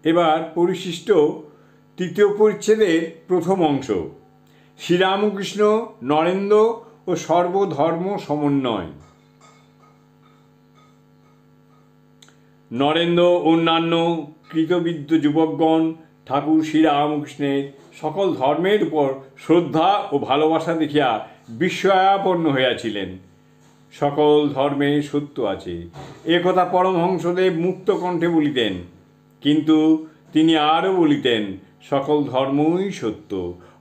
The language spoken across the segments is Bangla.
এবার পরিশিষ্ট তৃতীয় পরিচ্ছেদের প্রথম অংশ। শ্রীরামকৃষ্ণ, নরেন্দ্র ও সর্বধর্ম সমন্বয়। নরেন্দ্র অন্যান্য কৃতবিদ্য যুবকগণ ঠাকুর শ্রীরামকৃষ্ণের সকল ধর্মের উপর শ্রদ্ধা ও ভালোবাসা দেখিয়া বিস্ময়াপন্ন হইয়াছিলেন। সকল ধর্মে সত্য আছে, এ কথা পরমহংসদেব মুক্ত কণ্ঠে বলিতেন। কিন্তু তিনি আরও বলিতেন, সকল ধর্মই সত্য,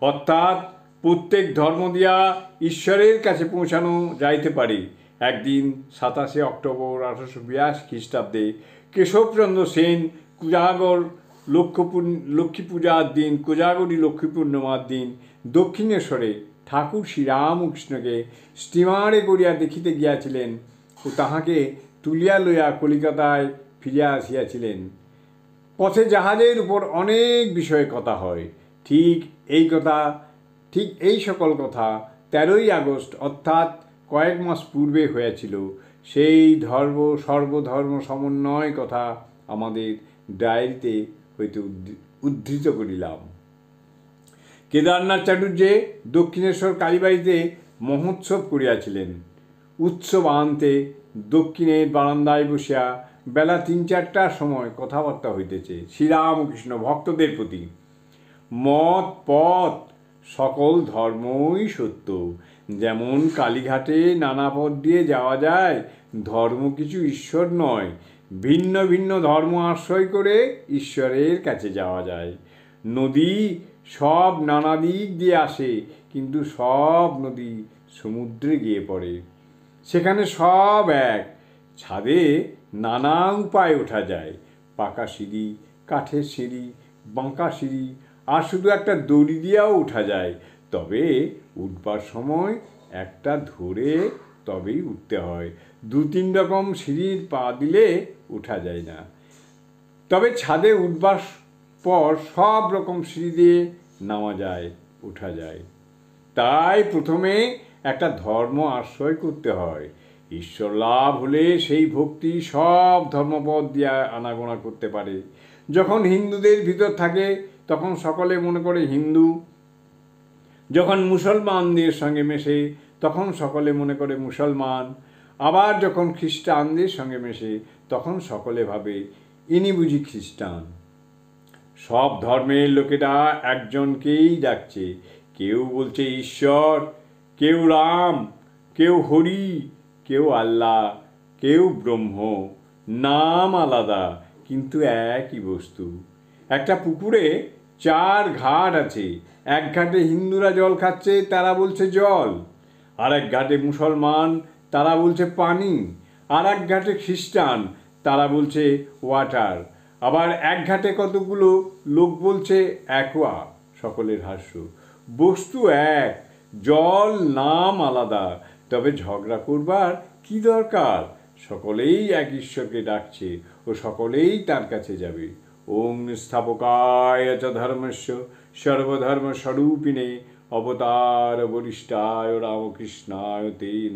অর্থাৎ প্রত্যেক ধর্ম দিয়া ঈশ্বরের কাছে পৌঁছানো যাইতে পারে। একদিন 27 অক্টোবর 1882 খ্রিস্টাব্দে কেশবচন্দ্র সেন কোজাগর লক্ষ্মী পূজার দিন, কোজাগরী লক্ষ্মী পূর্ণিমার দিন দক্ষিণেশ্বরে ঠাকুর শ্রীরামকৃষ্ণকে স্টিমারে করিয়া দেখিতে গিয়াছিলেন ও তাহাকে তুলিয়া লইয়া কলিকাতায় ফিরিয়া আসিয়াছিলেন। পথে জাহাজের উপর অনেক বিষয়ে কথা হয়। ঠিক এই সকল কথা 13ই আগস্ট অর্থাৎ কয়েক মাস পূর্বে হয়েছিল। সেই সর্বধর্ম সমন্বয় কথা আমাদের ডায়েরিতে হইতে উদ্ধৃত করিলাম। কেদারনাথ চাটুর্যে দক্ষিণেশ্বর কালীবাড়িতে মহোৎসব করিয়াছিলেন। উৎসব আনতে দক্ষিণের বারান্দায় বসিয়া বেলা 3-4টার সময় কথাবার্তা হইতেছে শ্রীরামকৃষ্ণ ভক্তদের প্রতি। মত পথ সকল ধর্মই সত্য। যেমন কালীঘাটে নানা পথ দিয়ে যাওয়া যায়, ধর্ম কিছু ঈশ্বর নয়, ভিন্ন ভিন্ন ধর্ম আশ্রয় করে ঈশ্বরের কাছে যাওয়া যায়। নদী সব নানা দিক দিয়ে আসে, কিন্তু সব নদী সমুদ্রে গিয়ে পড়ে। সেখানে সব এক। ছাদে নানা উপায়ে ওঠা যায়, পাকা সিঁড়ি, কাঠের সিঁড়ি, বাঁকা সিঁড়ি, আর শুধু একটা দড়ি দিয়েও ওঠা যায়। তবে উঠবার সময় একটা ধরে তবেই উঠতে হয়। 2-3 রকম সিঁড়ির পা দিলে ওঠা যায় না। তবে ছাদে উঠবার পর সব রকম সিঁড়ি দিয়ে নামা যায়, ওঠা যায়। তাই প্রথমে একটা ধর্ম আশ্রয় করতে হয়। ঈশ্বর লাভ হলে সেই ভক্তি সব ধর্মপদ দিয়ে আনাগোনা করতে পারে। যখন হিন্দুদের ভিতর থাকে তখন সকলে মনে করে হিন্দু, যখন মুসলমানদের সঙ্গে মেশে তখন সকলে মনে করে মুসলমান, আবার যখন খ্রিস্টানদের সঙ্গে মেশে তখন সকলে ভাবে ইনি বুঝি খ্রিস্টান। সব ধর্মের লোকেরা একজনকেই ডাকছে। কেউ বলছে ঈশ্বর, কেউ রাম, কেউ হরি, কেউ আল্লাহ, কেউ ব্রহ্ম। নাম আলাদা কিন্তু একই বস্তু। একটা পুকুরে 4 ঘাট আছে। এক ঘাটে হিন্দুরা জল খাচ্ছে, তারা বলছে জল। আর এক ঘাটে মুসলমান, তারা বলছে পানি। আর এক ঘাটে খ্রিস্টান, তারা বলছে ওয়াটার। আবার এক ঘাটে কতগুলো লোক বলছে অ্যাকোয়া। সকলের হাস্য। বস্তু এক, জল নাম আলাদা। তবে ঝগড়া করবার কি দরকার? সকলেই এক ঈশ্বরকে ডাকছে ও সকলেই তার কাছে যাবে। ওং স্থাপকায় চ ধর্মস্য সর্বধর্ম স্বরূপিণে অবতার বরিষ্ঠায় রামকৃষ্ণায় তে